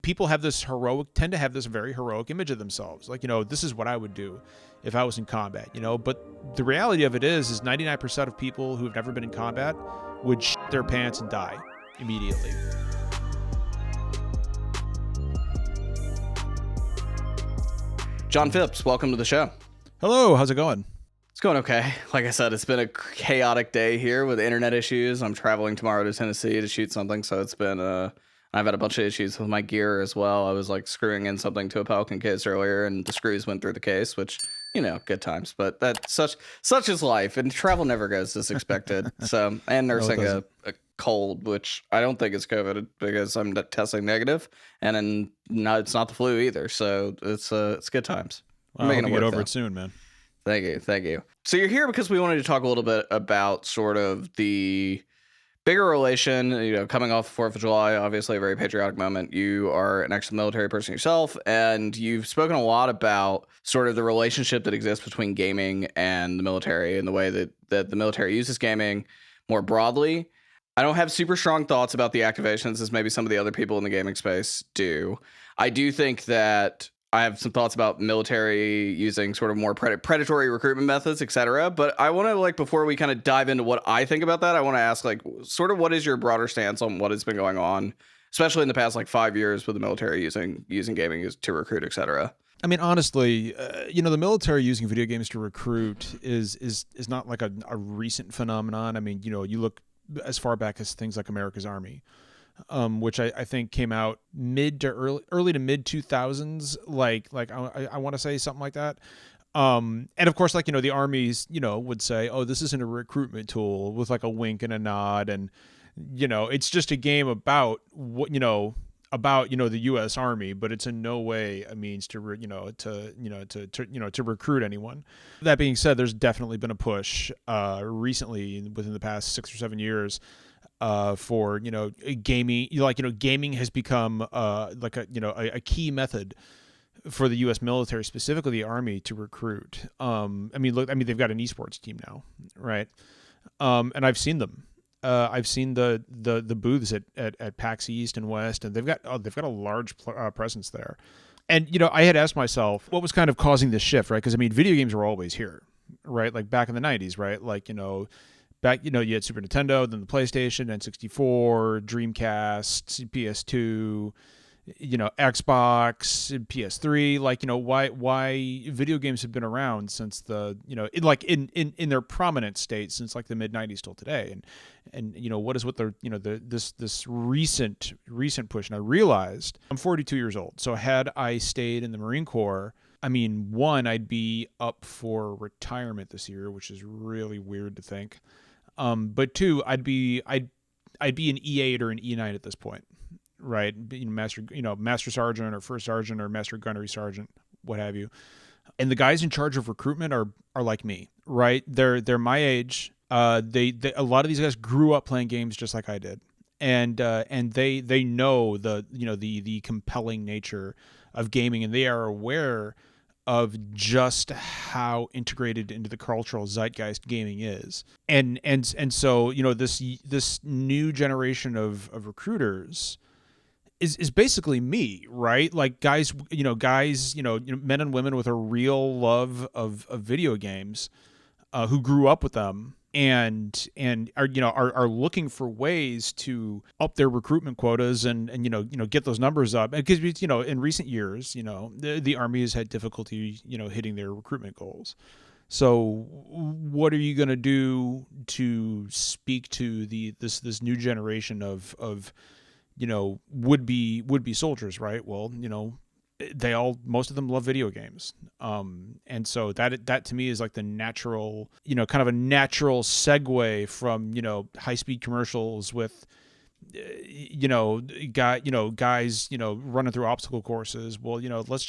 people tend to have this very heroic image of themselves. Like, this is what I would do if I was in combat, but the reality of it is 99% of people who have never been in combat would shit their pants and die immediately. John Phipps, welcome to the show. Hello, how's it going? It's going okay. Like I said, it's been a chaotic day here with internet issues. I'm traveling tomorrow to Tennessee to shoot something, so it's been I've had a bunch of issues with my gear as well. I was like screwing in something to a Pelican case earlier, and the screws went through the case, which, good times. But that's such is life, and travel never goes as expected. So, and nursing a cold, which I don't think is COVID because I'm testing negative, and then it's not the flu either. So it's good times. Well, I hope you get over it soon, man. Thank you. So you're here because we wanted to talk a little bit about sort of the bigger relation, coming off the 4th of July, obviously a very patriotic moment. You are an ex-military person yourself, and you've spoken a lot about sort of the relationship that exists between gaming and the military and the way that the military uses gaming more broadly. I don't have super strong thoughts about the activations as maybe some of the other people in the gaming space do. I do think that I have some thoughts about military using sort of more predatory recruitment methods, et cetera. But I want to, before we kind of dive into what I think about that, I want to ask, sort of what is your broader stance on what has been going on, especially in the past, 5 years with the military using gaming to recruit, et cetera? I mean, honestly, the military using video games to recruit is not like a recent phenomenon. I mean, you look as far back as things like America's Army. Which I think came out early to mid 2000s, I want to say something like that. And of course, the armies, would say, oh, this isn't a recruitment tool, with a wink and a nod. And, it's just a game about what, the U.S. Army, but it's in no way a means to recruit anyone. That being said, there's definitely been a push recently within the past 6 or 7 years for gaming. Gaming has become a key method for the U.S. military, specifically the Army, to recruit. They've got an esports team now, right? And I've seen them. I've seen the booths at PAX East and West, and they've got a large presence there. And I had asked myself what was kind of causing this shift, right? Because video games were always here, right? Back in the 90s, right? Back, you had Super Nintendo, then the PlayStation, N64, Dreamcast, PS2, Xbox, PS3. Why video games have been around since in their prominent state since the mid 90s till today, and what is with this recent push. And I realized I'm 42 years old, so had I stayed in the Marine Corps, I'd be up for retirement this year, which is really weird to think. But 2, I'd be an E8 or an E9 at this point, right? Master Sergeant or First Sergeant or Master Gunnery Sergeant, what have you. And the guys in charge of recruitment are like me, right? They're my age. They a lot of these guys grew up playing games just like I did, and they know the compelling nature of gaming, and they are aware of just how integrated into the cultural zeitgeist gaming is. And so, this new generation of recruiters is basically me, right? Guys, men and women with a real love of video games, who grew up with them and are looking for ways to up their recruitment quotas and get those numbers up. Because in recent years, the Army has had difficulty hitting their recruitment goals. So what are you going to do to speak to this new generation of would be soldiers, right? Well, most of them love video games. And so that to me is the natural, kind of a natural segue from, high-speed commercials with, guys, running through obstacle courses. Well, let's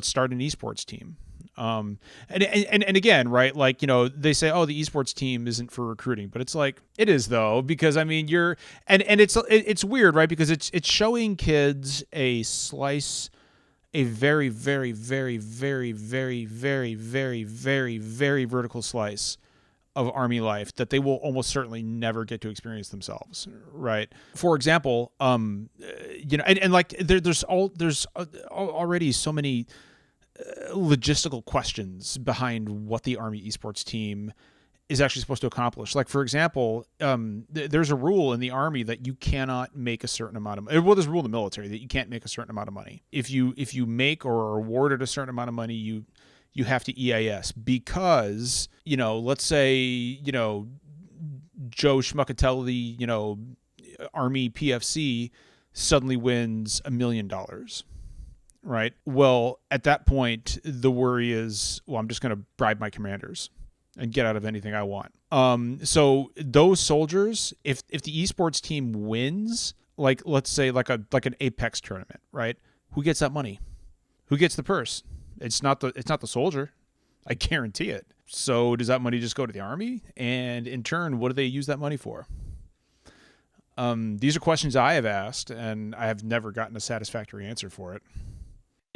start an esports team. And again, right, they say, oh, the esports team isn't for recruiting, but it's it is though, because it's weird, right? Because it's showing kids a very, very, very, very, very, very, very, very, very vertical slice of Army life that they will almost certainly never get to experience themselves, right? For example, and like there's already so many logistical questions behind what the Army esports team is actually supposed to accomplish. Like, for example, there's a rule in the Army that you cannot make a certain amount of money. Well, there's a rule in the military that you can't make a certain amount of money. If you make or are awarded a certain amount of money, you have to EIS because, let's say, Joe Schmuckatelli, Army PFC suddenly wins $1 million. Right. Well, at that point, the worry is, well, I'm just going to bribe my commanders and get out of anything I want. So those soldiers, if the esports team wins, like let's say like an Apex tournament, right? Who gets that money? Who gets the purse? It's not the soldier. I guarantee it. So does that money just go to the Army? And in turn, what do they use that money for? These are questions I have asked, and I have never gotten a satisfactory answer for it.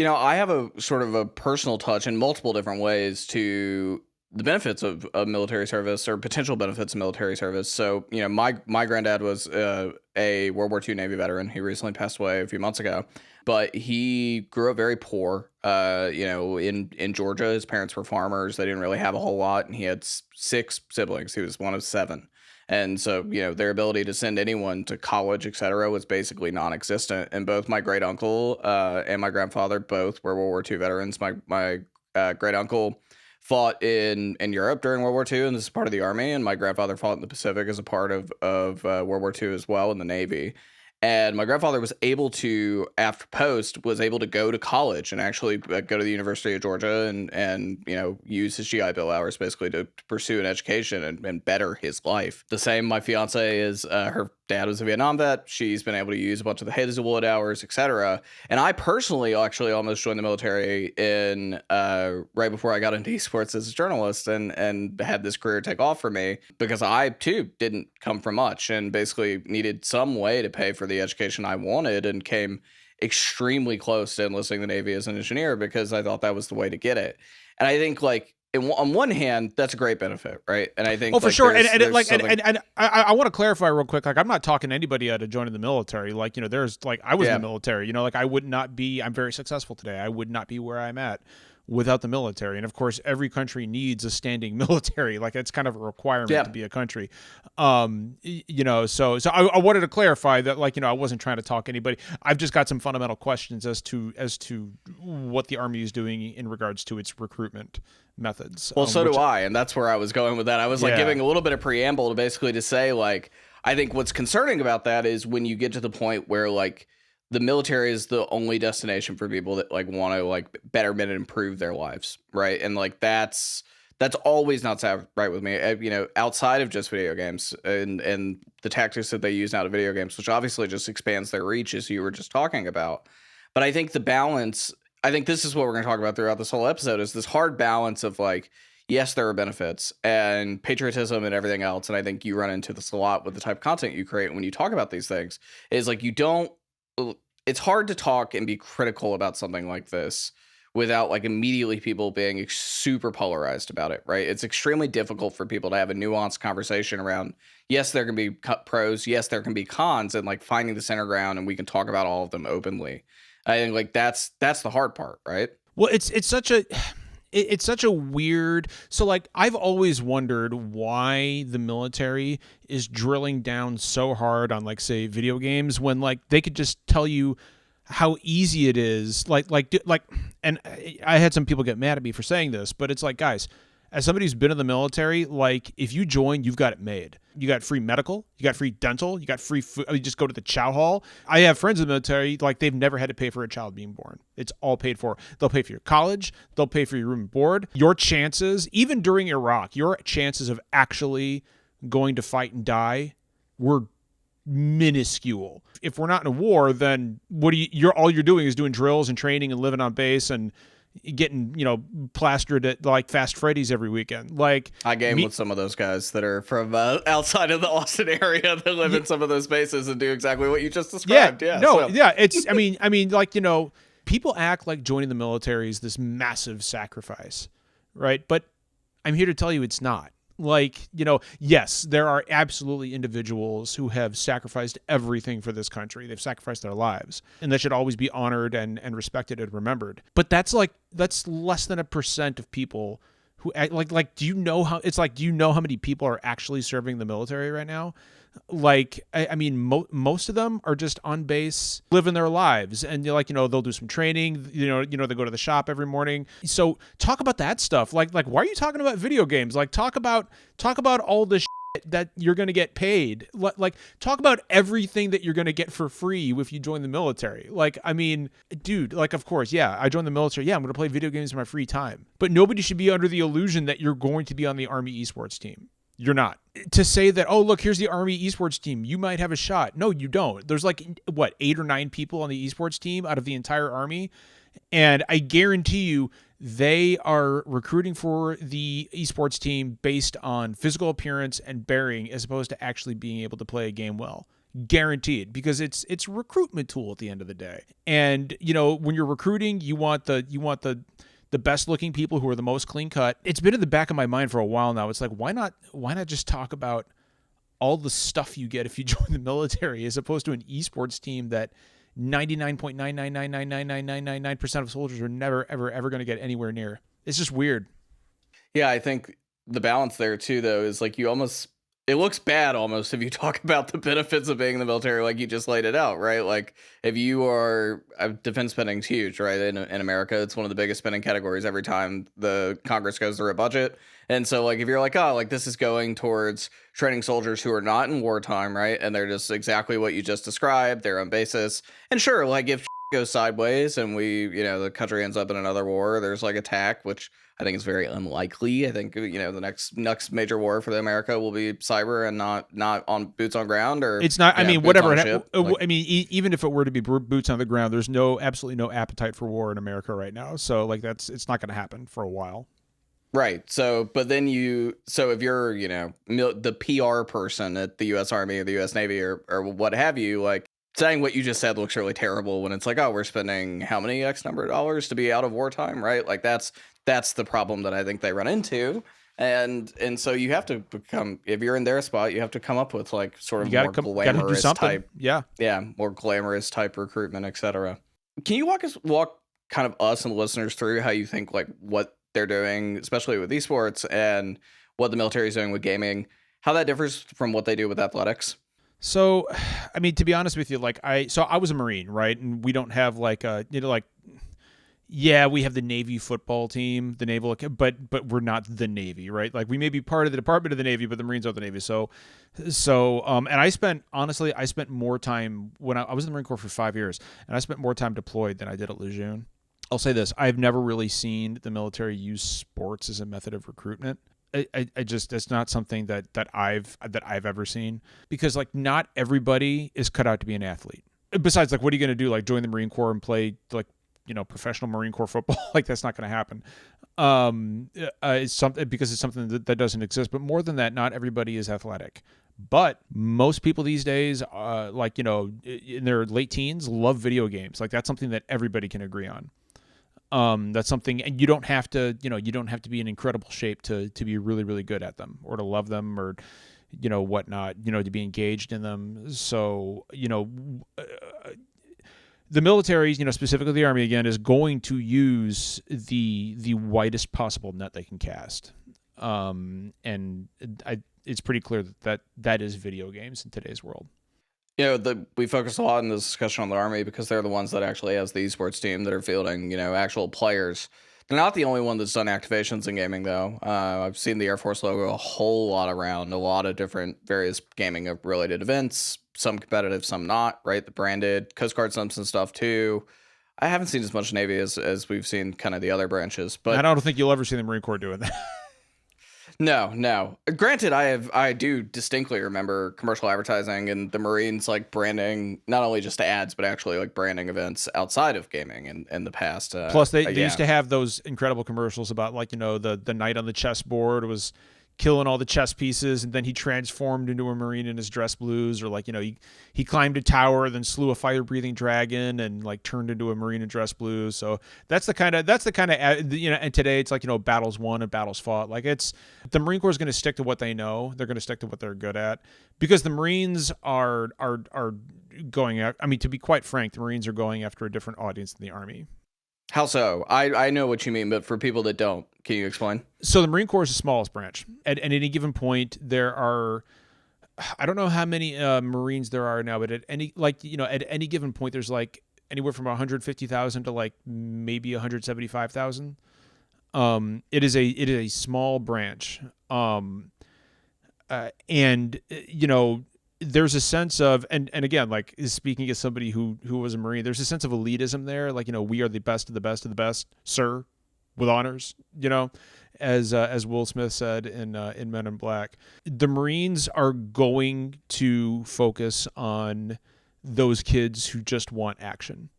I have a sort of a personal touch in multiple different ways to the benefits of military service or potential benefits of military service. So, my granddad was a World War II Navy veteran. He recently passed away a few months ago, but he grew up very poor. In Georgia, his parents were farmers. They didn't really have a whole lot, and he had 6 siblings. He was one of 7. And so, their ability to send anyone to college, et cetera, was basically non-existent. And both my great uncle and my grandfather both were World War II veterans. My great uncle fought in Europe during World War II, and this is part of the Army. And my grandfather fought in the Pacific as a part of World War II as well in the Navy. And my grandfather was able to, after post, was able to go to college and actually go to the University of Georgia and use his GI Bill hours basically to pursue an education and better his life. The same, my fiance is, her dad was a Vietnam vet. She's been able to use a bunch of the Hazelwood hours, etc. And I personally actually almost joined the military in right before I got into esports as a journalist and had this career take off for me because I too didn't come from much and basically needed some way to pay for the education I wanted and came extremely close to enlisting the Navy as an engineer because I thought that was the way to get it. And I think on one hand, that's a great benefit, right? And I think for sure. And I want to clarify real quick. Like, I'm not talking to anybody out of joining the military. Like, there's I was in the military. I would not be. I'm very successful today. I would not be where I'm at without the military. And of course, every country needs a standing military. Like, it's kind of a requirement to be a country. So I wanted to clarify that, I wasn't trying to talk anybody. I've just got some fundamental questions as to what the Army is doing in regards to its recruitment methods. Well, so do I. And that's where I was going with that. I was giving a little bit of preamble to basically say, I think what's concerning about that is when you get to the point where the military is the only destination for people that want to betterment and improve their lives, right? And that's always not right with me. Outside of just video games and the tactics that they use now to video games, which obviously just expands their reach, as you were just talking about. But I think the balance, I think this is what we're going to talk about throughout this whole episode, is this hard balance of yes, there are benefits and patriotism and everything else. And I think you run into this a lot with the type of content you create when you talk about these things. Is it's hard to talk and be critical about something like this without immediately people being super polarized about it, right? It's extremely difficult for people to have a nuanced conversation around, yes, there can be pros, yes, there can be cons, and finding the center ground, and we can talk about all of them openly. I think that's the hard part, right? Well, it's such a weird. So I've always wondered why the military is drilling down so hard on say video games when they could just tell you how easy it is. And I had some people get mad at me for saying this, but it's guys, as somebody who's been in the military, if you join, you've got it made. You got free medical, you got free dental, you got free food. You just go to the chow hall. I have friends in the military, they've never had to pay for a child being born. It's all paid for. They'll pay for your college. They'll pay for your room and board. Your chances, even during Iraq, your chances of actually going to fight and die were minuscule. If we're not in a war, then all you're doing is doing drills and training and living on base and getting plastered at Fast Freddy's every weekend. I game with some of those guys that are from outside of the Austin area that live in some of those bases and do exactly what you just described. It's I mean people act like joining the military is this massive sacrifice, right? But I'm here to tell you it's not. Like, yes, there are absolutely individuals who have sacrificed everything for this country. They've sacrificed their lives, and that should always be honored and respected and remembered. But that's less than 1% of people who act do you know how many people are actually serving the military right now? Like, I mean, most of them are just on base, living their lives, and they'll do some training. They go to the shop every morning. So talk about that stuff. Like, why are you talking about video games? Like, talk about all the shit that you're gonna get paid. Like, talk about everything that you're gonna get for free if you join the military. Like, I mean, dude, like, of course, yeah, I joined the military. Yeah, I'm gonna play video games in my free time. But nobody should be under the illusion that you're going to be on the Army esports team. You're not. To say that, oh, look, here's the Army esports team, you might have a shot. No, you don't. There's 8 or 9 people on the esports team out of the entire Army. And I guarantee you they are recruiting for the esports team based on physical appearance and bearing as opposed to actually being able to play a game well. Guaranteed, because it's a recruitment tool at the end of the day. And, when you're recruiting, you want the best looking people who are the most clean cut. It's been in the back of my mind for a while now. It's like, why not just talk about all the stuff you get if you join the military as opposed to an esports team that 99.999999999% of soldiers are never, ever going to get anywhere near. It's just weird. Yeah, I think the balance there too, though, is like it looks bad almost if you talk about the benefits of being in the military, like you just laid it out, right? Like if you are, defense spending's huge, right? In America, it's one of the biggest spending categories every time the Congress goes through a budget. And so like, if you're like, oh, like this is going towards training soldiers who are not in wartime, right? And they're just exactly what you just described, they're on basis. And sure, like if goes sideways and the country ends up in another war, there's like attack, which I think is very unlikely. I think the next major war for America will be cyber and not on boots on ground, or it's not. I mean, whatever. I mean, even if it were to be boots on the ground, there's absolutely no appetite for war in America right now. So like it's not going to happen for a while. Right. So, but then so if you're the PR person at the U.S. Army or the U.S. Navy or what have you, like, saying what you just said looks really terrible when it's like, oh, we're spending how many X number of dollars to be out of wartime, right? Like that's the problem that I think they run into. And so you have to if you're in their spot, you have to come up with like sort of more glamorous type. Yeah. Yeah. More glamorous type recruitment, etc. Can you walk kind of us and the listeners through how you think like what they're doing, especially with esports, and what the military is doing with gaming, how that differs from what they do with athletics? So, I mean, to be honest with you, I was a Marine, right? And we don't have we have the Navy football team, the naval, but we're not the Navy, right? Like we may be part of the Department of the Navy, but the Marines are the Navy. So, and I spent more time when I was in the Marine Corps for 5 years, and I spent more time deployed than I did at Lejeune. I'll say this: I've never really seen the military use sports as a method of recruitment. I just, it's not something that I've ever seen, because like not everybody is cut out to be an athlete. Besides, like, what are you going to do? Like join the Marine Corps and play professional Marine Corps football? Like that's not going to happen. It's something because it's something that doesn't exist. But more than that, not everybody is athletic. But most people these days, in their late teens, love video games. Like that's something that everybody can agree on. That's something, and you don't have to be in incredible shape to be really, really good at them, or to love them, or, whatnot, to be engaged in them. So, the military, specifically the Army again, is going to use the widest possible net they can cast. It's pretty clear that is video games in today's world. We focus a lot in this discussion on the Army because they're the ones that actually has the esports team that are fielding, actual players. They're not the only one that's done activations in gaming, though. I've seen the Air Force logo a whole lot around a lot of different various gaming-related events, some competitive, some not, right? The branded, Coast Guard some stuff, too. I haven't seen as much Navy as we've seen kind of the other branches. But I don't think you'll ever see the Marine Corps doing that. No. Granted, I do distinctly remember commercial advertising and the Marines like branding, not only just ads, but actually like branding events outside of gaming in the past. Plus, they used to have those incredible commercials about the knight on the chessboard was killing all the chess pieces, and then he transformed into a Marine in his dress blues, or like, you know, he climbed a tower, then slew a fire-breathing dragon, and like turned into a Marine in dress blues. So that's the kind of you know. And today it's like, you know, battles won and battles fought. Like, it's the Marine Corps is going to stick to what they know. They're going to stick to what they're good at, because the Marines are going at. I mean, to be quite frank, the Marines are going after a different audience than the Army. How so? I know what you mean, but for people that don't, can you explain? So the Marine Corps is the smallest branch. At any given point, there are, I don't know how many Marines there are now, but at any, like, you know, at any given point, there's like anywhere from 150,000 to like maybe 175,000. It is a small branch. And you know, there's a sense of, and again, like, speaking as somebody who was a Marine, there's a sense of elitism there. Like, you know, we are the best of the best of the best, sir, with honors, you know, as Will Smith said in Men in Black. The Marines are going to focus on those kids who just want action,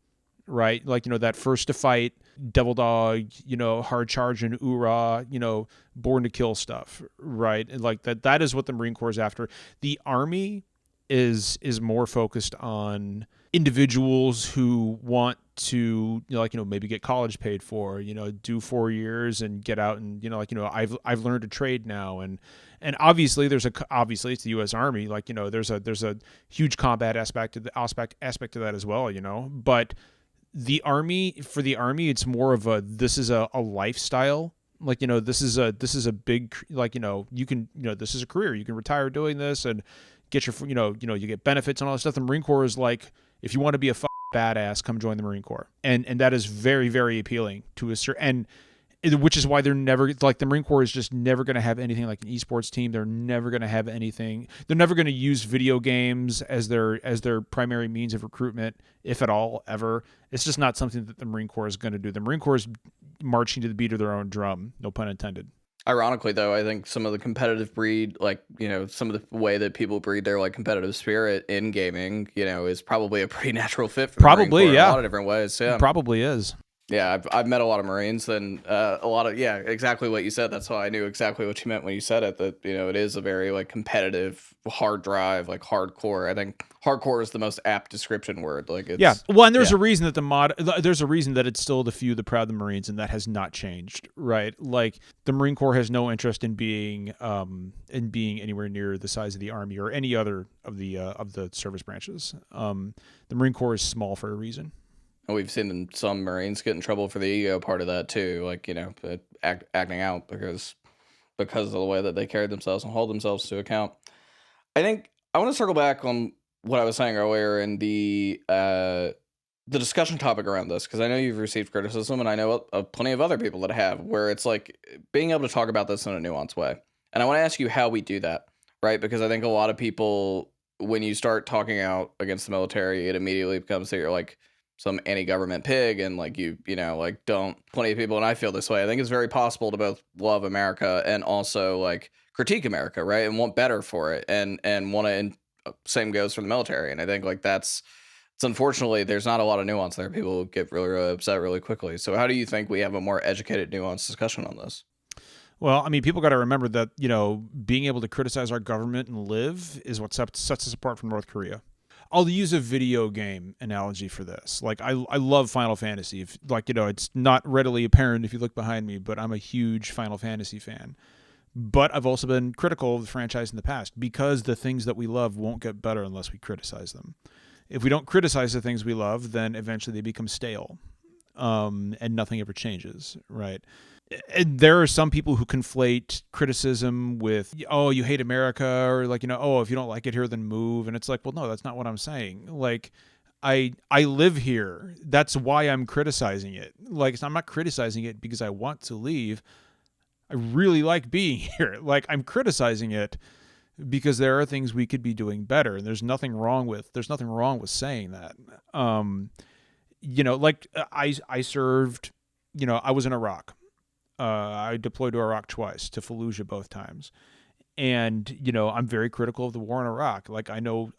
right? Like, you know, that first to fight, devil dog, you know, hard charge and oorah, you know, born to kill stuff, right? And like that is what the Marine Corps is after. The Army is more focused on individuals who want to, you know, like, you know, maybe get college paid for, you know, do 4 years and get out and, you know, like, you know, I've learned a trade now, and obviously obviously it's the U.S. Army, like, you know, there's a huge combat aspect to that as well, you know. But the Army, it's more of this is a lifestyle. Like, you know, this is a big, like, you know, you can, you know, this is a career, you can retire doing this and get your, you know, you get benefits and all that stuff. The Marine Corps is like, if you want to be a badass, come join the Marine Corps. And that is very, very appealing to a certain, and which is why they're never, like, the Marine Corps is just never going to have anything like an esports team. They're never going to have anything. They're never going to use video games as their primary means of recruitment, if at all, ever. It's just not something that the Marine Corps is going to do. The Marine Corps is marching to the beat of their own drum, no pun intended. Ironically, though, I think some of the competitive breed, like, you know, some of the way that people breed their, like, competitive spirit in gaming, you know, is probably a pretty natural fit for the Marine Corps in a lot of different ways. Yeah, probably is. Yeah, I've met a lot of Marines, and a lot of, yeah, exactly what you said. That's why I knew exactly what you meant when you said it, that, you know, it is a very, like, competitive, hard drive, like, hardcore. I think hardcore is the most apt description word. Like, it's, yeah. Well, and there's a reason that there's a reason that it's still the few, the proud, the Marines, and that has not changed, right? Like, the Marine Corps has no interest in being anywhere near the size of the Army or any other of the service branches. The Marine Corps is small for a reason. We've seen some Marines get in trouble for the ego part of that too, like, you know, acting out because of the way that they carried themselves and hold themselves to account. I think I want to circle back on what I was saying earlier in the discussion topic around this, because I know you've received criticism, and I know of plenty of other people that have, where it's like being able to talk about this in a nuanced way. And I want to ask you how we do that, right? Because I think a lot of people, when you start talking out against the military, it immediately becomes that you're like some anti-government pig, and like you know, like, don't, plenty of people, and I feel this way, I think it's very possible to both love America and also like critique America, right, and want better for it, and want to, and same goes for the military. And I think, like, it's unfortunately there's not a lot of nuance there. People get really, really upset really quickly. So how do you think we have a more educated, nuanced discussion on this? Well, I mean, people got to remember that, you know, being able to criticize our government and live is what sets us apart from North Korea. I'll use a video game analogy for this. Like, I love Final Fantasy. If, like, you know, it's not readily apparent if you look behind me, but I'm a huge Final Fantasy fan. But I've also been critical of the franchise in the past, because the things that we love won't get better unless we criticize them. If we don't criticize the things we love, then eventually they become stale, and nothing ever changes, right? And there are some people who conflate criticism with, oh, you hate America, or like, you know, oh, if you don't like it here, then move. And it's like, well, no, that's not what I'm saying. Like, I live here. That's why I'm criticizing it. Like, I'm not criticizing it because I want to leave. I really like being here. Like, I'm criticizing it because there are things we could be doing better, and there's nothing wrong with saying that. You know, like, I served, you know, I was in Iraq. I deployed to Iraq twice, to Fallujah both times. And, I'm very critical of the war in Iraq. Like, I know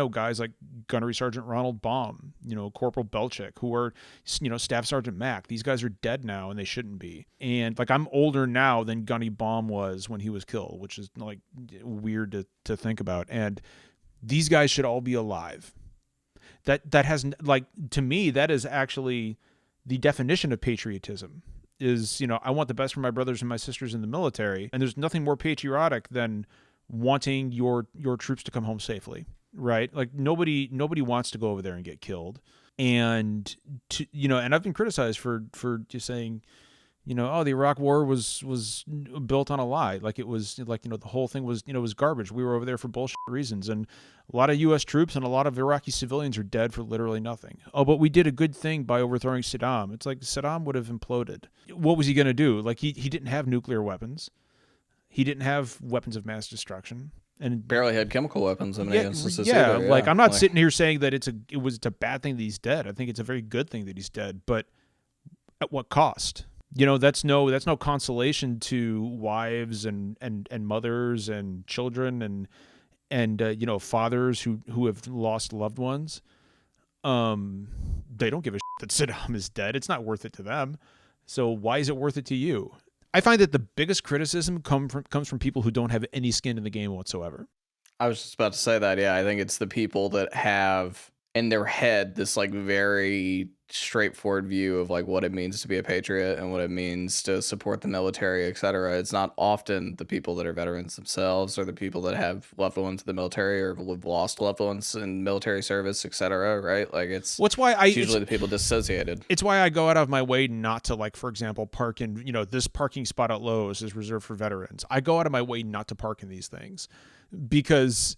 guys like Gunnery Sergeant Ronald Baum, Corporal Belchick, who are, Staff Sergeant Mack. These guys are dead now and they shouldn't be. And like, I'm older now than Gunny Baum was when he was killed, which is like weird to think about. And these guys should all be alive. That has, like, to me, that is actually the definition of patriotism. Is, I want the best for my brothers and my sisters in the military, and there's nothing more patriotic than wanting your troops to come home safely, right? Like, nobody wants to go over there and get killed. And and I've been criticized for just saying, oh, the Iraq War was built on a lie. Like, it was like, the whole thing was, was garbage. We were over there for bullshit reasons. And a lot of U.S. troops and a lot of Iraqi civilians are dead for literally nothing. Oh, but we did a good thing by overthrowing Saddam. It's like, Saddam would have imploded. What was he going to do? Like, he didn't have nuclear weapons. He didn't have weapons of mass destruction. And barely had chemical weapons in many instances. Yeah, either, like, I'm not sitting here saying that it's a bad thing that he's dead. I think it's a very good thing that he's dead. But at what cost? That's no consolation to wives and mothers and children and fathers who have lost loved ones. They don't give a shit that Saddam is dead. It's not worth it to them. So why is it worth it to you? I find that the biggest criticism comes from people who don't have any skin in the game whatsoever. I was just about to say that. Yeah, I think it's the people that have in their head this like very straightforward view of like what it means to be a patriot and what it means to support the military, etc. It's not often the people that are veterans themselves or the people that have loved ones in the military or have lost loved ones in military service, etc. Right? Like, it's usually the people dissociated. It's why I go out of my way not to, like, for example, park in, this parking spot at Lowe's is reserved for veterans. I go out of my way not to park in these things because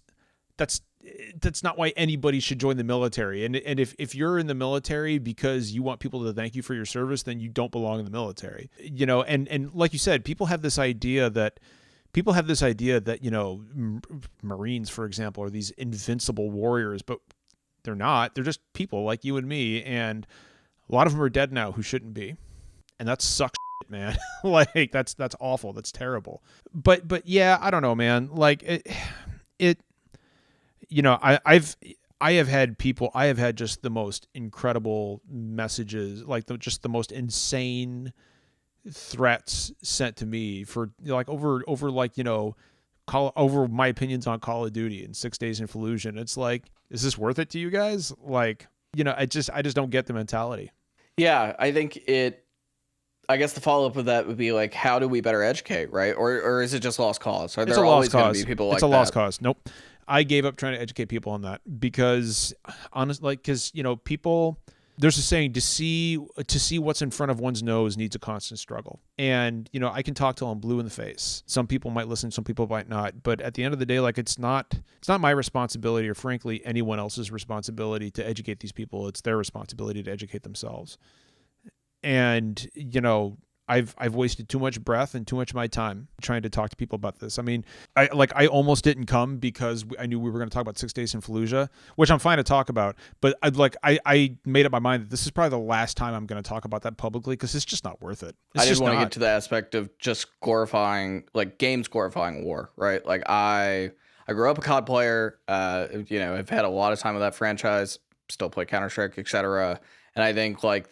that's not why anybody should join the military. And if you're in the military because you want people to thank you for your service, then you don't belong in the military. And like you said, people have this idea that Marines, for example, are these invincible warriors, but they're not. They're just people like you and me, and a lot of them are dead now who shouldn't be. And that sucks, man. Like, that's awful. That's terrible. But yeah, I don't know, man. Like, I have had just the most incredible messages, like just the most insane threats sent to me for like over like, over my opinions on Call of Duty and 6 Days in Fallujah. It's like, is this worth it to you guys? Like, I just don't get the mentality. Yeah, I guess the follow-up of that would be like, how do we better educate, right? Or is it just lost cause? Are there always going to be people like that? It's a lost cause. Nope. I gave up trying to educate people on that because, honestly, people, there's a saying, to see what's in front of one's nose needs a constant struggle. And, I can talk till I'm blue in the face. Some people might listen, some people might not. But at the end of the day, like, it's not my responsibility, or frankly anyone else's responsibility, to educate these people. It's their responsibility to educate themselves. And, I've wasted too much breath and too much of my time trying to talk to people about this. I mean, I almost didn't come because I knew we were going to talk about 6 Days in Fallujah, which I'm fine to talk about. But I made up my mind that this is probably the last time I'm going to talk about that publicly because it's just not worth it. I didn't want to get to the aspect of just glorifying, like, games glorifying war, right? Like, I grew up a COD player, I've had a lot of time with that franchise, still play Counter-Strike, etc. And I think, like,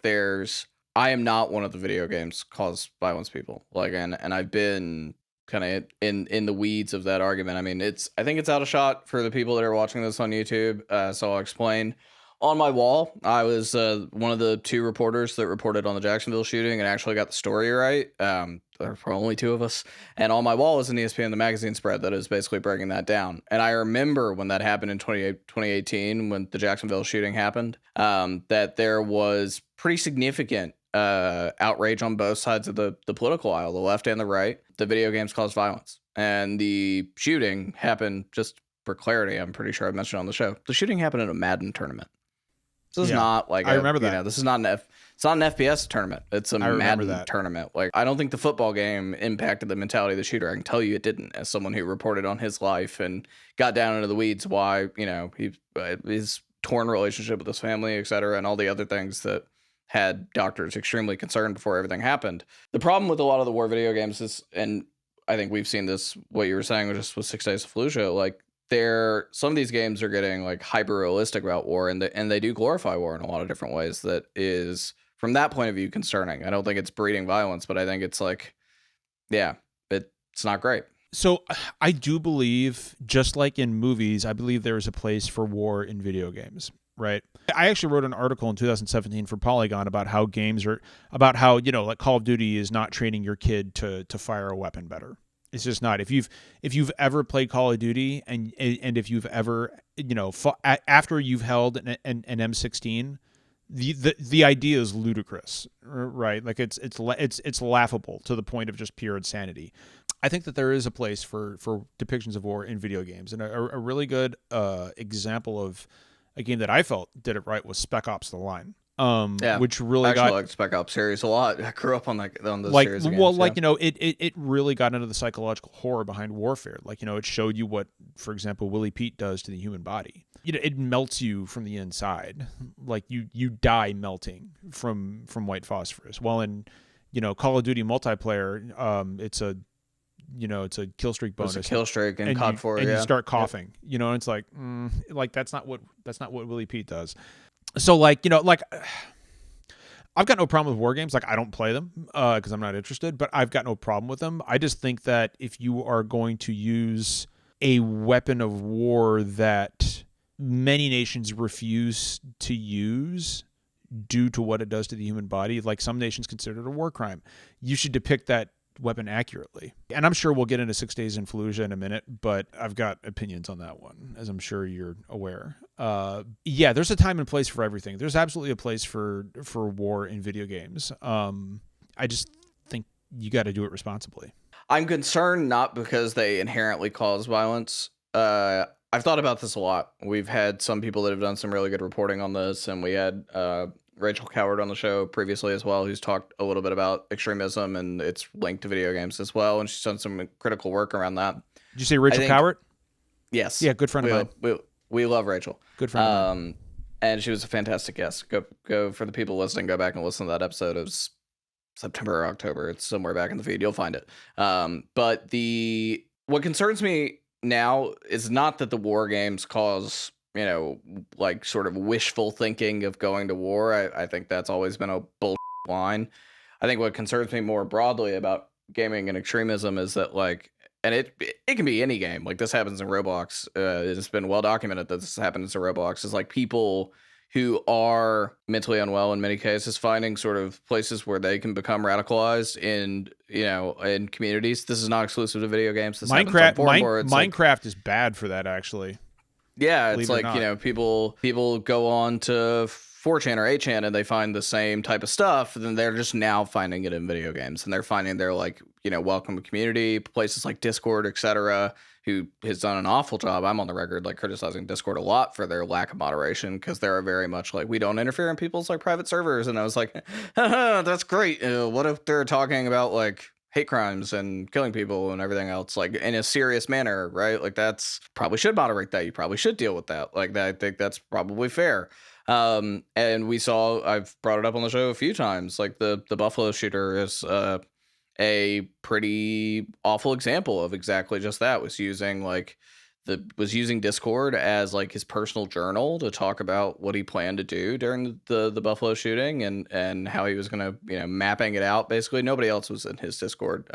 I am not one of the video games cause violence people. Like, and I've been kind of in the weeds of that argument. I mean, I think it's out of shot for the people that are watching this on YouTube. So I'll explain. On my wall, I was one of the 2 reporters that reported on the Jacksonville shooting and actually got the story right. There were only 2 of us. And on my wall is an ESPN The Magazine spread that is basically breaking that down. And I remember when that happened in 2018, when the Jacksonville shooting happened, that there was pretty significant outrage on both sides of the political aisle, the left and the right. The video games caused violence. And the shooting happened, just for clarity, I'm pretty sure I mentioned on the show, the shooting happened in a Madden tournament. This is not like I remember that. This is not it's not an FPS tournament. It's a Madden tournament. Like, I don't think the football game impacted the mentality of the shooter. I can tell you it didn't, as someone who reported on his life and got down into the weeds why, his torn relationship with his family, etc., and all the other things that had doctors extremely concerned before everything happened. The problem with a lot of the war video games is, and I think we've seen this, what you were saying just with 6 Days of Fallujah, like some of these games are getting like hyper realistic about war, and they do glorify war in a lot of different ways that is, from that point of view, concerning. I don't think it's breeding violence, but I think it's like, yeah, it's not great. So I do believe, just like in movies, I believe there is a place for war in video games, right? I actually wrote an article in 2017 for Polygon about how about how, like Call of Duty is not training your kid to fire a weapon better. It's just not. If you've ever played Call of Duty and if you've ever, after you've held an M16, the idea is ludicrous, right? Like it's laughable to the point of just pure insanity. I think that there is a place for depictions of war in video games, and a really good example of a game that I felt did it right was Spec Ops: The Line. Which really I like Spec Ops series a lot. I grew up on those series of games. Well, like, it really got into the psychological horror behind warfare. Like, it showed you what, for example, Willie Pete does to the human body. It melts you from the inside. Like you die melting from white phosphorus. While in, Call of Duty multiplayer, it's a kill streak bonus. It's a kill streak and COD 4, you start coughing. And it's like, that's not what Willie Pete does. So I've got no problem with war games. Like, I don't play them because I'm not interested, but I've got no problem with them. I just think that if you are going to use a weapon of war that many nations refuse to use due to what it does to the human body, like some nations consider it a war crime, you should depict that weapon accurately. And I'm sure we'll get into 6 Days in Fallujah in a minute, but I've got opinions on that one, as I'm sure you're aware. There's a time and place for everything. There's absolutely a place for war in video games. I just think you got to do it responsibly. I'm concerned not because they inherently cause violence. I've thought about this a lot. We've had some people that have done some really good reporting on this, and we had Rachel Coward on the show previously as well, who's talked a little bit about extremism and its linked to video games as well, and she's done some critical work around that. Did you say Rachel Coward? Yes. Yeah, good friend of mine. We love Rachel. Good friend of mine. And she was a fantastic guest. Go for the people listening, go back and listen to that episode. It was September or October. It's somewhere back in the feed. You'll find it. But what concerns me now is not that the war games cause, like sort of wishful thinking of going to war. I think that's always been a bullshit line. I think what concerns me more broadly about gaming and extremism is that, like, and it can be any game. Like, this happens in Roblox. It's been well documented that this happens in Roblox. Is like people who are mentally unwell in many cases finding sort of places where they can become radicalized in communities. This is not exclusive to video games. This Minecraft is bad for that, actually. Yeah, it's like, people go on to 4chan or 8chan and they find the same type of stuff, then they're just now finding it in video games, and they're finding their, like, welcome community, places like Discord, etc., who has done an awful job. I'm on the record, like, criticizing Discord a lot for their lack of moderation, because they're very much like, we don't interfere in people's, like, private servers. And I was like, haha, that's great. What if they're talking about, like, hate crimes and killing people and everything else, like, in a serious manner, right? Like, that's probably should moderate that. You probably should deal with that. Like, I think that's probably fair. And I've brought it up on the show a few times, like the Buffalo shooter is a pretty awful example of exactly just that. Was using Discord as, like, his personal journal to talk about what he planned to do during the Buffalo shooting, and how he was going to, mapping it out. Basically, nobody else was in his Discord,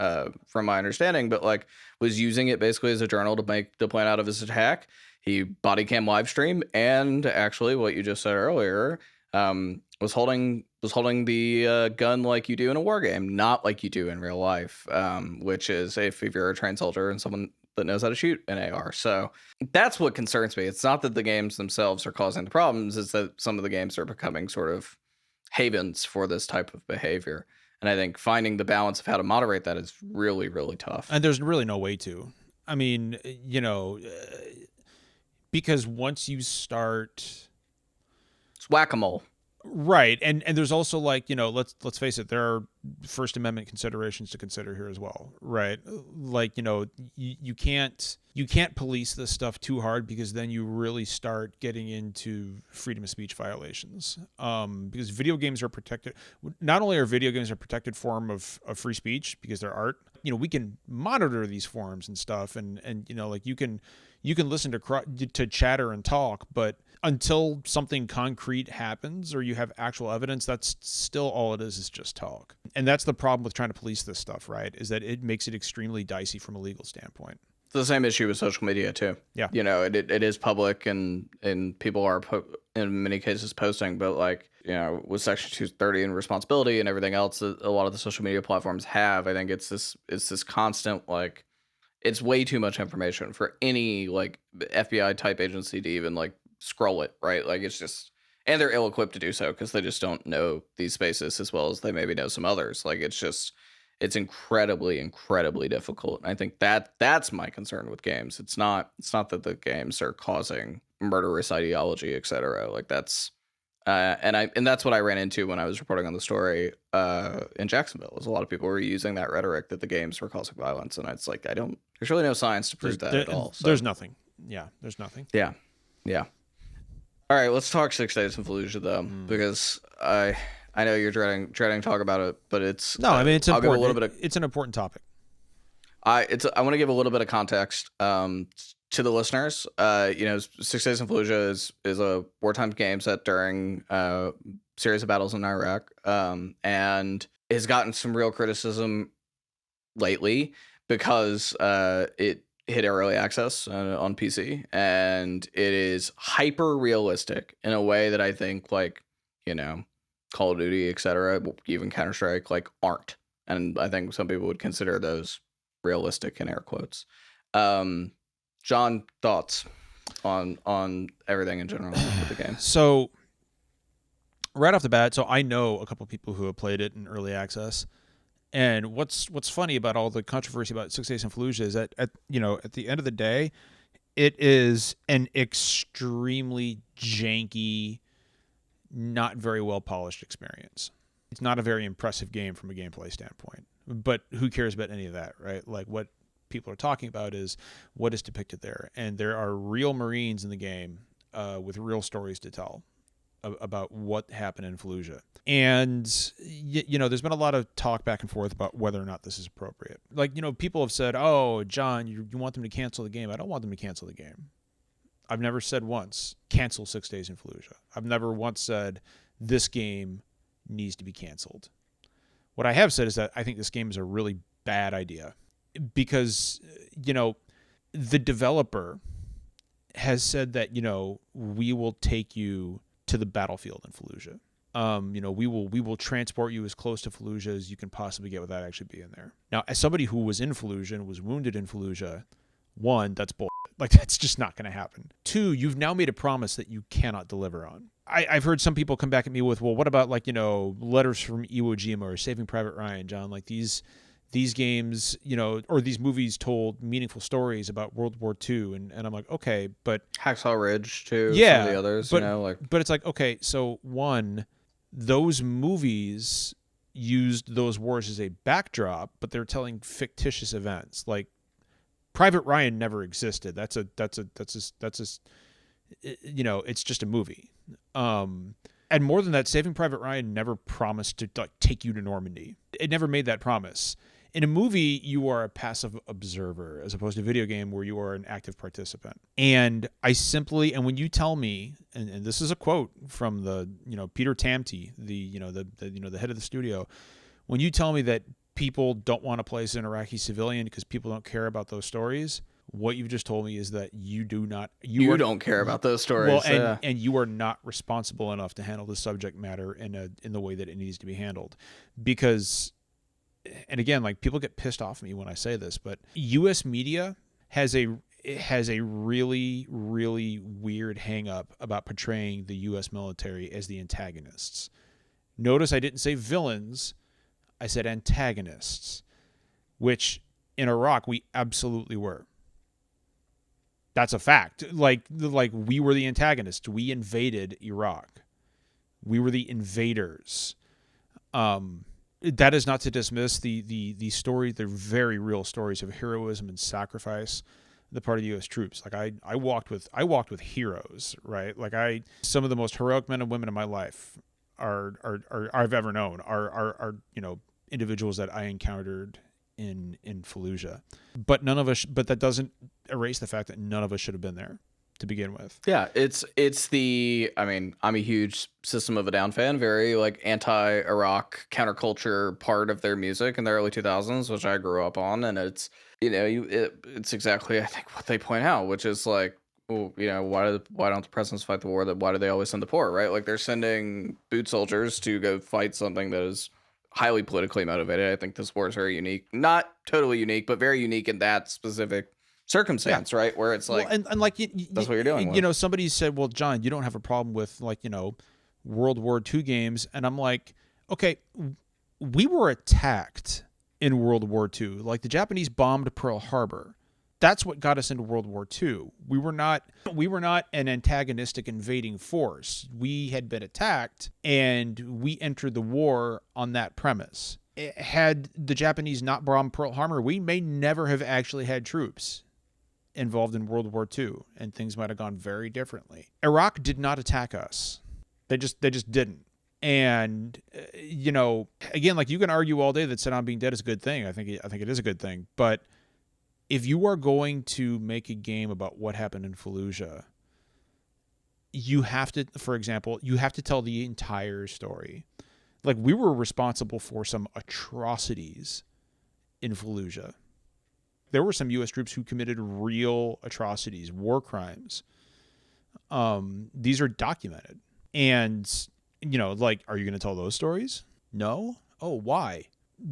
from my understanding, but, like, was using it basically as a journal to make the plan out of his attack. He body cam live stream, and actually, what you just said earlier, was holding the gun like you do in a war game, not like you do in real life, which is if you're a trained soldier and someone that knows how to shoot an AR. So that's what concerns me. It's not that the games themselves are causing the problems, it's that some of the games are becoming sort of havens for this type of behavior. And I think finding the balance of how to moderate that is really, really tough. And there's really no way to. I mean, because once you start... It's whack-a-mole. Right. And there's also like, let's face it, there are First Amendment considerations to consider here as well, right? Like, you can't police this stuff too hard, because then you really start getting into freedom of speech violations. Because video games are protected. Not only are video games a protected form of free speech because they're art, we can monitor these forums and stuff, and like you can listen to chatter and talk, but until something concrete happens or you have actual evidence, that's still all it is just talk. And that's the problem with trying to police this stuff, right? Is that it makes it extremely dicey from a legal standpoint. It's the same issue with social media too. Yeah. It is public, and people are in many cases posting, but like, with Section 230 and responsibility and everything else that a lot of the social media platforms have, I think it's this constant, like, it's way too much information for any like FBI type agency to even like scroll it, right? Like, it's just, and they're ill-equipped to do so because they just don't know these spaces as well as they maybe know some others. Like, it's incredibly difficult. And I think that's my concern with games. It's not that the games are causing murderous ideology, etc. Like, that's and that's what I ran into when I was reporting on the story in Jacksonville. Was a lot of people were using that rhetoric that the games were causing violence, and it's like, there's really no science to prove that at all. So. There's nothing. Yeah, there's nothing. Yeah. All right, let's talk 6 Days in Fallujah though, because I know you're dreading to talk about it, but it's no. I mean, it's important. I'll give a little bit of, it's an important topic. I want to give a little bit of context to the listeners. 6 Days in Fallujah is a wartime game set during a series of battles in Iraq, and has gotten some real criticism lately because it hit early access on PC, and it is hyper realistic in a way that I think, like, Call of Duty, etc., even Counter-Strike, like, aren't. And I think some people would consider those realistic in air quotes. John, thoughts on everything in general with the game? So right off the bat, so I know a couple people who have played it in early access. And what's funny about all the controversy about 6 Days in Fallujah is that at the end of the day, it is an extremely janky, not very well polished experience. It's not a very impressive game from a gameplay standpoint. But who cares about any of that, right? Like, what people are talking about is what is depicted there. And there are real Marines in the game with real stories to tell about what happened in Fallujah. And, there's been a lot of talk back and forth about whether or not this is appropriate. Like, people have said, oh, John, you want them to cancel the game. I don't want them to cancel the game. I've never said once, cancel 6 Days in Fallujah. I've never once said this game needs to be canceled. What I have said is that I think this game is a really bad idea because, the developer has said that, we will take you to the battlefield in Fallujah. We will transport you as close to Fallujah as you can possibly get without actually being there. Now, as somebody who was in Fallujah and was wounded in Fallujah, one, that's bull. Like, that's just not going to happen. Two, you've now made a promise that you cannot deliver on. I've heard some people come back at me with, well, what about, like, letters from Iwo Jima or Saving Private Ryan, John? Like, these games, or these movies told meaningful stories about World War II. And I'm like, okay, but Hacksaw Ridge too. Yeah, some of the others, but it's like, okay, so one, those movies used those wars as a backdrop, but they're telling fictitious events. Like, Private Ryan never existed. That's it's just a movie. And more than that, Saving Private Ryan never promised to, like, take you to Normandy. It never made that promise. In a movie, you are a passive observer as opposed to a video game where you are an active participant. And when you tell me, and this is a quote from the, Peter Tamte, the head of the studio, when you tell me that people don't want to play as an Iraqi civilian because people don't care about those stories, what you've just told me is that you don't care about those stories. Well, and you are not responsible enough to handle the subject matter in the way that it needs to be handled. Because, and again, like, people get pissed off at me when I say this, but U.S. media has a really, really weird hang up about portraying the U.S. military as the antagonists. Notice I didn't say villains, I said antagonists, which in Iraq we absolutely were. That's a fact. Like we were the antagonists. We invaded Iraq. We were the invaders. That is not to dismiss the story, the very real stories of heroism and sacrifice, the part of the U.S. troops. Like I walked with heroes, right? Like some of the most heroic men and women in my life are I've ever known are individuals that I encountered in Fallujah. But that doesn't erase the fact that none of us should have been there to begin with. Yeah, I'm a huge System of a Down fan, very like anti-Iraq counterculture part of their music in the early 2000s, which I grew up on, and it's it's exactly, I think, what they point out, which is like, well, why don't the presidents fight the war? Why do they always send the poor, right? Like they're sending boot soldiers to go fight something that is highly politically motivated. I think this war is very unique, not totally unique, but very unique in that specific circumstance, right? Where it's like, and like that's what you're doing with. Somebody said, well, John, you don't have a problem with World War II games. And I'm like, okay, we were attacked in World War II. Like the Japanese bombed Pearl Harbor. That's what got us into World War II. We were not an antagonistic invading force. We had been attacked and we entered the war on that premise. Had the Japanese not bombed Pearl Harbor, we may never have actually had troops involved in World War II, and things might have gone very differently. Iraq did not attack us. They just didn't. And again, like you can argue all day that Saddam being dead is a good thing. I think it is a good thing. But if you are going to make a game about what happened in Fallujah, you have to, for example, tell the entire story. Like we were responsible for some atrocities in Fallujah. There were some U.S. troops who committed real atrocities, war crimes. These are documented. And, are you going to tell those stories? No? Oh, why?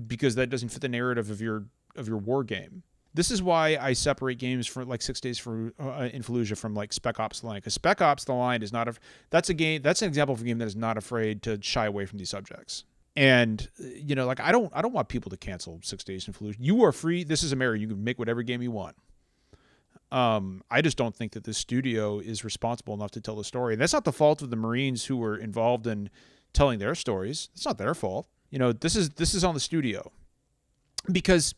Because that doesn't fit the narrative of your war game. This is why I separate games for like 6 Days in Fallujah from like Spec Ops: The Line. Because Spec Ops: The Line is not that's an example of a game that is not afraid to shy away from these subjects. And I don't want people to cancel 6 Days in Fallujah. You are free. This is America. You can make whatever game you want. I just don't think that this studio is responsible enough to tell the story. And that's not the fault of the Marines who were involved in telling their stories. It's not their fault. This is on the studio. Because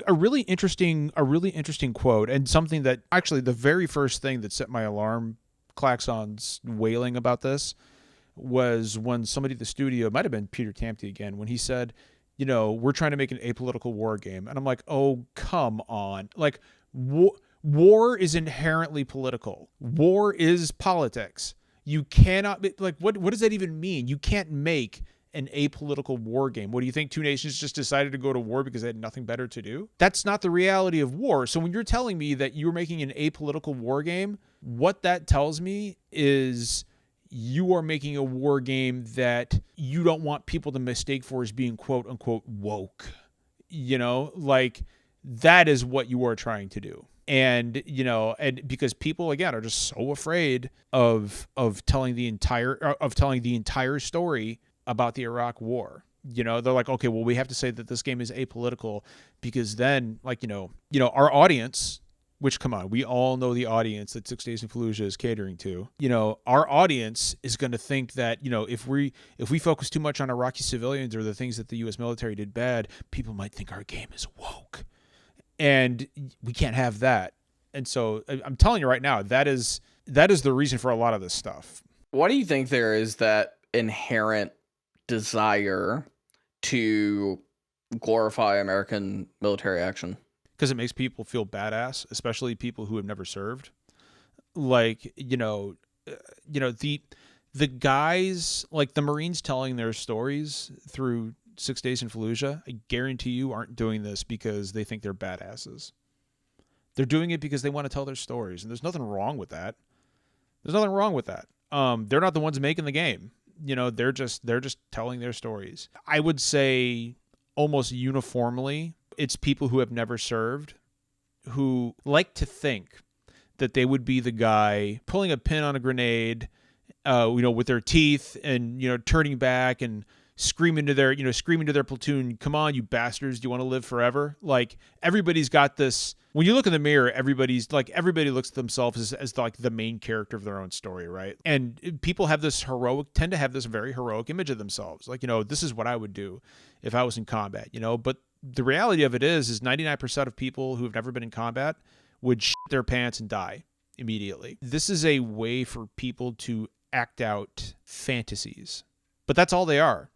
a really interesting quote, and something that actually the very first thing that set my alarm klaxons wailing about this was when somebody at the studio, it might have been Peter Tamte again, when he said, we're trying to make an apolitical war game. And I'm like, oh, come on. Like, war is inherently political. War is politics. You cannot, like, what does that even mean? You can't make an apolitical war game. What do you think? Two nations just decided to go to war because they had nothing better to do? That's not the reality of war. So when you're telling me that you're making an apolitical war game, what that tells me is you are making a war game that you don't want people to mistake for as being quote unquote woke. Like that is what you are trying to do. And, and because people, again, are just so afraid of telling the entire story about the Iraq war. They're like, okay, well, we have to say that this game is apolitical because then, like, our audience, which, come on, we all know the audience that 6 Days in Fallujah is catering to. Our audience is going to think that, if we focus too much on Iraqi civilians or the things that the U.S. military did bad, people might think our game is woke. And we can't have that. And so I'm telling you right now, that is the reason for a lot of this stuff. Why do you think there is that inherent desire to glorify American military action? Because it makes people feel badass, especially people who have never served. Like, the guys, like the Marines telling their stories through 6 Days in Fallujah, I guarantee you aren't doing this because they think they're badasses. They're doing it because they want to tell their stories, and there's nothing wrong with that. There's nothing wrong with that. They're not the ones making the game. They're just telling their stories. I would say almost uniformly, it's people who have never served who like to think that they would be the guy pulling a pin on a grenade, with their teeth and, turning back and screaming to their platoon, "Come on, you bastards! Do you want to live forever?" Like everybody's got this. When you look in the mirror, everybody looks at themselves as like the main character of their own story, right? And people tend to have this very heroic image of themselves, like this is what I would do if I was in combat, But the reality of it is 99% of people who have never been in combat would shit their pants and die immediately. This is a way for people to act out fantasies, but that's all they are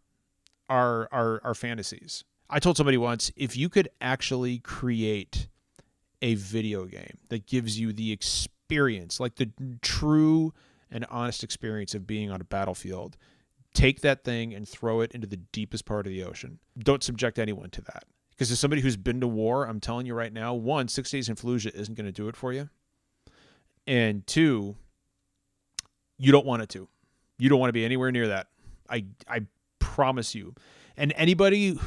fantasies. I told somebody once, if you could actually create a video game that gives you the experience, like the true and honest experience of being on a battlefield, take that thing and throw it into the deepest part of the ocean. Don't subject anyone to that. Because as somebody who's been to war, I'm telling you right now, 1, 6 days in Fallujah isn't going to do it for you. And 2, you don't want it to. You don't want to be anywhere near that. I promise you. And anybody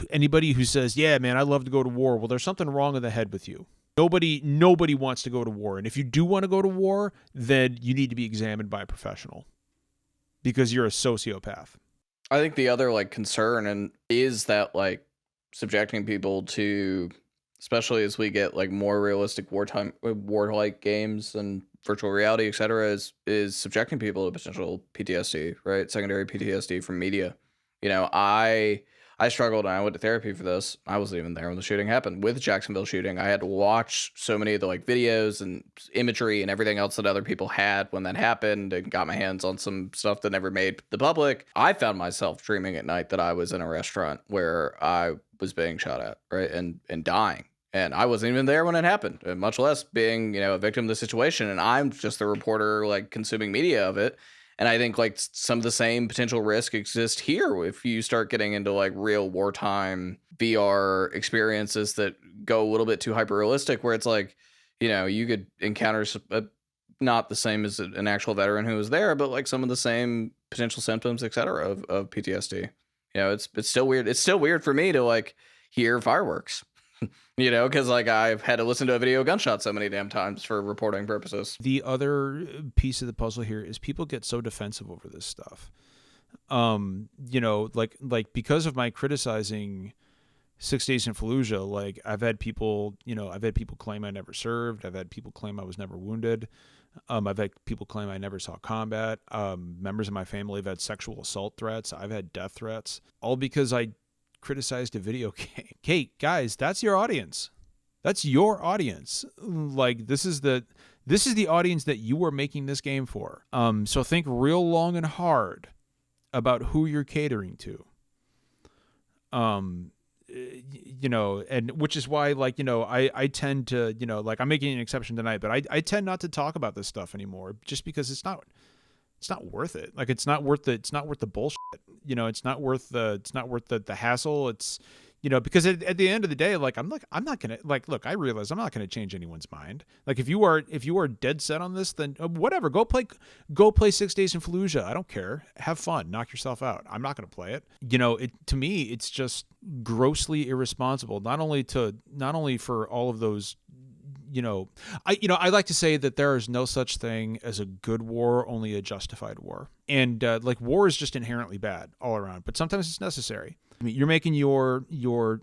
who says, "Yeah, man, I love to go to war," well, there's something wrong in the head with you. Nobody wants to go to war. And if you do want to go to war, then you need to be examined by a professional because you're a sociopath. I think the other concern is that subjecting people to, especially as we get more realistic warlike games and virtual reality, etc., is subjecting people to potential PTSD, right? Secondary PTSD from media. I struggled and I went to therapy for this. I wasn't even there when the shooting happened. With the Jacksonville shooting, I had to watch so many of the videos and imagery and everything else that other people had when that happened, and got my hands on some stuff that never made the public. I found myself dreaming at night that I was in a restaurant where I was being shot at, right, and dying. And I wasn't even there when it happened, much less being, a victim of the situation. And I'm just the reporter, consuming media of it. And I think some of the same potential risk exist here if you start getting into real wartime VR experiences that go a little bit too hyper realistic, where it's you could encounter not the same as an actual veteran who was there, but some of the same potential symptoms, etc., of PTSD. It's still weird. It's still weird for me to hear fireworks. Because I've had to listen to a video gunshot so many damn times for reporting purposes. The other piece of the puzzle here is people get so defensive over this stuff. Because of my criticizing 6 Days in Fallujah, I've had people claim I never served. I've had people claim I was never wounded. I've had people claim I never saw combat. Members of my family have had sexual assault threats. I've had death threats, all because I criticized a video game. Hey, guys, that's your audience. That's your audience. This is the audience that you are making this game for. So think real long and hard about who you're catering to. And which is why, I tend to, I'm making an exception tonight, but I tend not to talk about this stuff anymore, just because it's not worth it. It's not worth the bullshit. It's not worth the hassle. It's, because at the end of the day, I'm not going to look, I realize I'm not going to change anyone's mind. If you are dead set on this, then whatever, go play 6 Days in Fallujah. I don't care. Have fun. Knock yourself out. I'm not going to play it. To me, it's just grossly irresponsible. Not only for all of those, I like to say that there is no such thing as a good war, only a justified war. And war is just inherently bad all around, but sometimes it's necessary. I mean, you're making your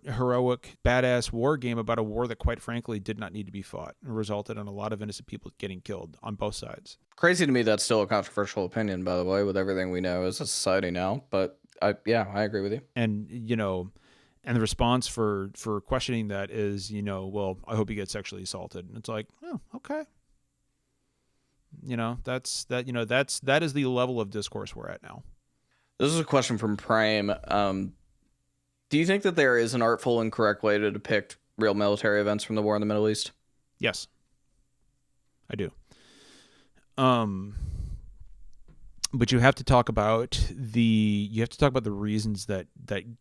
heroic, badass war game about a war that, quite frankly, did not need to be fought and resulted in a lot of innocent people getting killed on both sides. Crazy to me that's still a controversial opinion, by the way, with everything we know as a society now. But I agree with you. And and the response for questioning that is, well, I hope he gets sexually assaulted. And it's oh, okay. That is the level of discourse we're at now. This is a question from Prime. Do you think that there is an artful and correct way to depict real military events from the war in the Middle East? Yes, I do. But you have to talk about the reasons that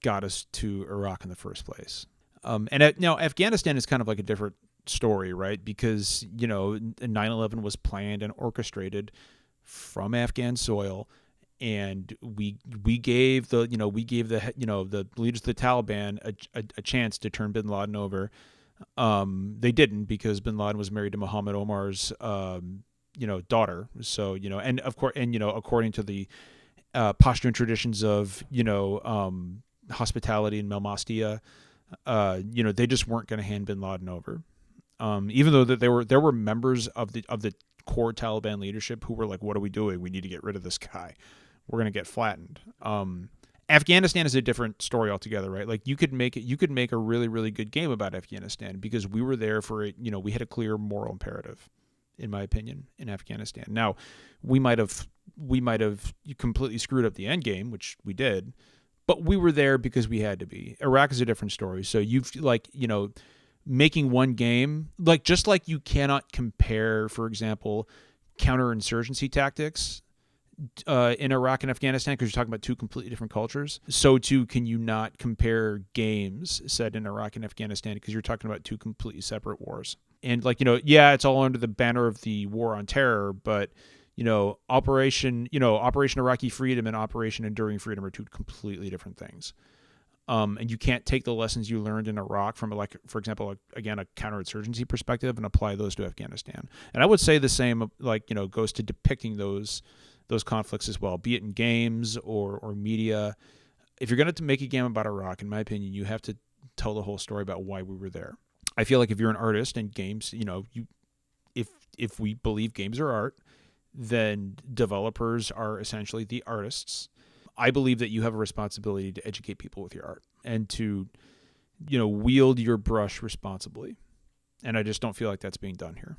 got us to Iraq in the first place. Now Afghanistan is kind of a different story, right? Because 9/11 was planned and orchestrated from Afghan soil, and we gave the leaders of the Taliban a chance to turn Bin Laden over. They didn't, because Bin Laden was married to Muhammad Omar's daughter. So, and of course, according to the Pashtun traditions of, hospitality and Melmastia. They just weren't going to hand bin Laden over. Even though that there were members of the core Taliban leadership who were like, what are we doing? We need to get rid of this guy. We're going to get flattened. Afghanistan is a different story altogether, right? Like you could make a really, really good game about Afghanistan because we were there for it. We had a clear moral imperative, in my opinion, in Afghanistan. Now, we might have completely screwed up the end game, which we did, but we were there because we had to be. Iraq is a different story. So making one game, just like you cannot compare, for example, counterinsurgency tactics in Iraq and Afghanistan because you're talking about two completely different cultures. So too can you not compare games set in Iraq and Afghanistan because you're talking about two completely separate wars. And it's all under the banner of the war on terror, but Operation Iraqi Freedom and Operation Enduring Freedom are two completely different things. And you can't take the lessons you learned in Iraq from, for example, a counterinsurgency perspective and apply those to Afghanistan. And I would say the same, goes to depicting those conflicts as well, be it in games or media. If you're going to make a game about Iraq, in my opinion, you have to tell the whole story about why we were there. I feel like if you're an artist and games, if we believe games are art, then developers are essentially the artists. I believe that you have a responsibility to educate people with your art and to, wield your brush responsibly. And I just don't feel like that's being done here.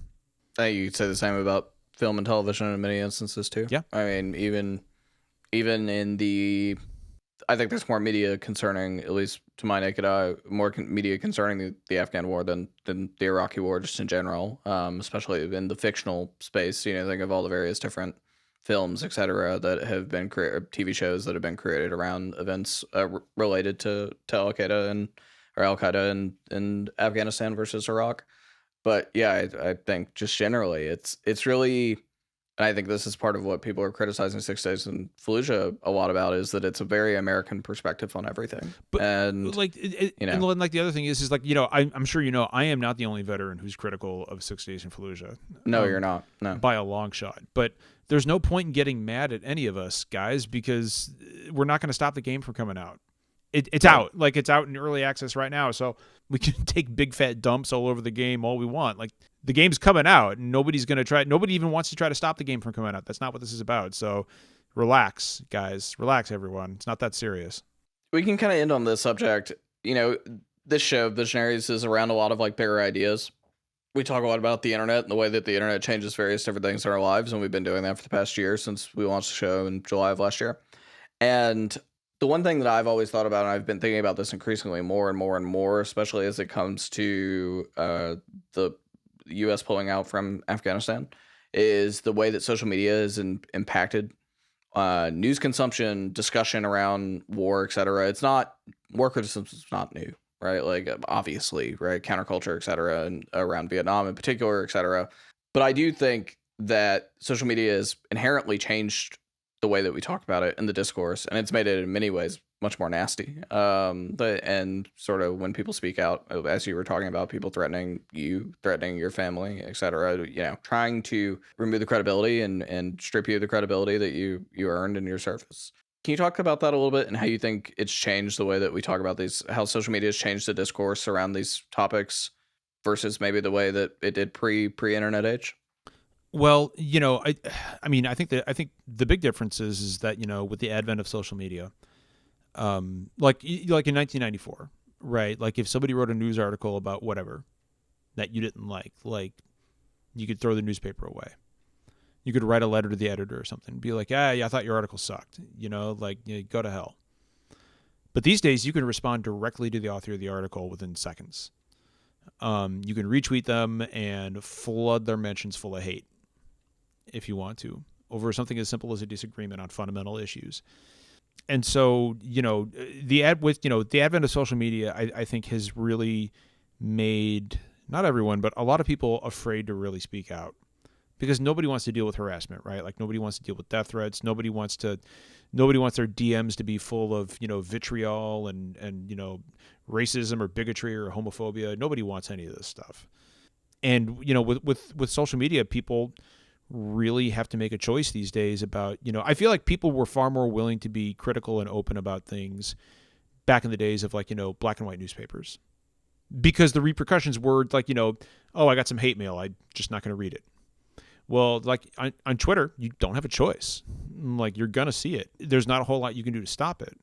I think you could say the same about film and television in many instances too. Yeah. I mean, even in the, I think there's more media concerning, at least to my naked eye, media concerning the Afghan war than the Iraqi war just in general, especially in the fictional space. Think of all the various different films, etc., that have been created, TV shows that have been created around events related to Al Qaeda in Afghanistan versus Iraq. But yeah, I think just generally, it's really, and I think this is part of what people are criticizing 6 Days in Fallujah a lot about, is that it's a very American perspective on everything. But and and the other thing is I'm sure I am not the only veteran who's critical of 6 Days in Fallujah. No, you're not. No, by a long shot. But there's no point in getting mad at any of us, guys, because we're not going to stop the game from coming out. It's out. It's out in early access right now, so we can take big fat dumps all over the game all we want. The game's coming out, and nobody even wants to try to stop the game from coming out. That's not what this is about. So relax, guys. Relax, everyone. It's not that serious. We can kind of end on this subject. This show, Visionaries, is around a lot of bigger ideas. We talk a lot about the internet and the way that the internet changes various different things in our lives, and we've been doing that for the past year since we launched the show in July of last year. And the one thing that I've always thought about, and I've been thinking about this increasingly more and more and more, especially as it comes to the U.S. pulling out from Afghanistan, is the way that social media has impacted news consumption, discussion around war, etc. It's not, war criticism is not new, right? Obviously, right? Counterculture, etc., and around Vietnam in particular, etc. But I do think that social media has inherently changed the way that we talk about it in the discourse, and it's made it in many ways much more nasty. And sort of when people speak out, as you were talking about, people threatening you, threatening your family, etc., trying to remove the credibility and strip you of the credibility that you earned in your service. Can you talk about that a little bit and how you think it's changed the way that we talk about these, how social media has changed the discourse around these topics versus maybe the way that it did pre-internet age? Well, I think the big difference is that, with the advent of social media, like in 1994, right? If somebody wrote a news article about whatever that you didn't like, you could throw the newspaper away. You could write a letter to the editor or something, be like, yeah, I thought your article sucked, go to hell. But these days you can respond directly to the author of the article within seconds. You can retweet them and flood their mentions full of hate if you want to, over something as simple as a disagreement on fundamental issues. And so, the advent of social media, I think has really made not everyone, but a lot of people afraid to really speak out because nobody wants to deal with harassment, right? Nobody wants to deal with death threats. Nobody wants their DMs to be full of, vitriol and racism or bigotry or homophobia. Nobody wants any of this stuff. And, with social media, people really have to make a choice these days about, I feel like people were far more willing to be critical and open about things back in the days of like, black and white newspapers, because the repercussions were like, oh, I got some hate mail, I'm just not going to read it. Well, like on Twitter, you don't have a choice. Like, you're going to see it. There's not a whole lot you can do to stop it.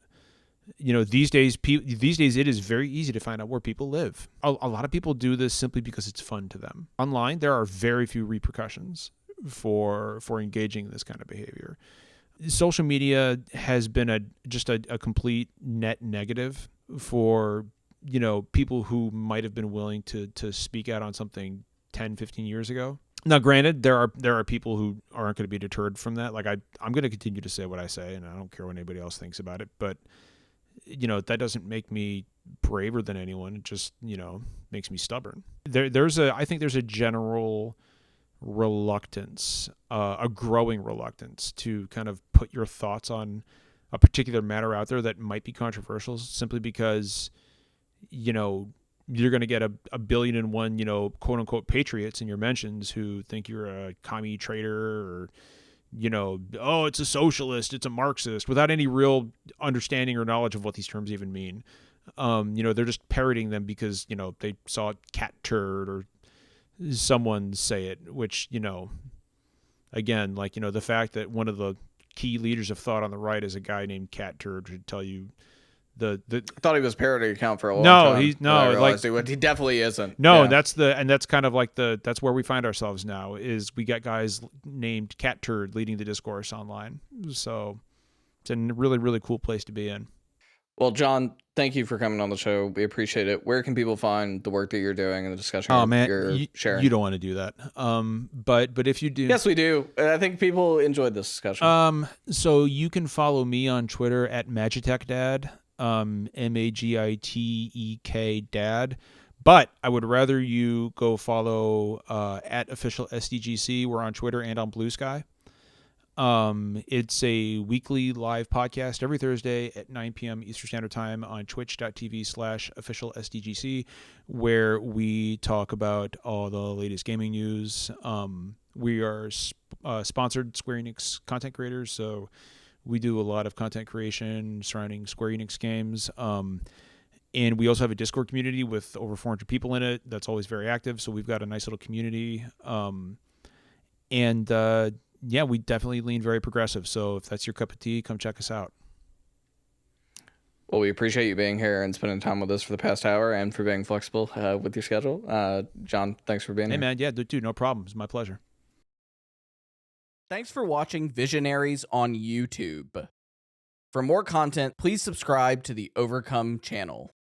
These days it is very easy to find out where people live. A lot of people do this simply because it's fun to them. Online, there are very few repercussions for engaging in this kind of behavior. Social media has been just a complete net negative for, people who might have been willing to speak out on something 10, 15 years ago. Now, granted, there are people who aren't going to be deterred from that. Like, I'm going to continue to say what I say, and I don't care what anybody else thinks about it. But, that doesn't make me braver than anyone. It just, makes me stubborn. I think there's a general reluctance, a growing reluctance to kind of put your thoughts on a particular matter out there that might be controversial, simply because, you're going to get a billion and one, quote unquote patriots in your mentions who think you're a commie traitor, or, oh, it's a socialist, it's a Marxist, without any real understanding or knowledge of what these terms even mean. They're just parroting them because, they saw cat turd or someone say it, which, again, like, the fact that one of the key leaders of thought on the right is a guy named Cat Turd should tell you I thought he was parodying account for a long time. He definitely isn't. No, yeah. that's kind of like that's where we find ourselves now, is we got guys named Cat Turd leading the discourse online. So it's a really, really cool place to be in. Well, John, thank you for coming on the show. We appreciate it. Where can people find the work that you're doing and the discussion you're sharing? You don't want to do that. But if you do, yes, we do. And I think people enjoyed this discussion. So you can follow me on Twitter at MagitekDad. MagitekDad. Dad. But I would rather you go follow at official SDGC. We're on Twitter and on Blue Sky. It's a weekly live podcast every Thursday at 9 p.m. Eastern Standard Time on twitch.tv/official SDGC, where we talk about all the latest gaming news. We are sponsored Square Enix content creators, so we do a lot of content creation surrounding Square Enix games. And we also have a Discord community with over 400 people in it that's always very active. So we've got a nice little community. Yeah, we definitely lean very progressive. So if that's your cup of tea, come check us out. Well, we appreciate you being here and spending time with us for the past hour, and for being flexible with your schedule. John, thanks for being here. Hey, man. Yeah, dude, no problem. It's my pleasure. Thanks for watching Visionaries on YouTube. For more content, please subscribe to the Overcome channel.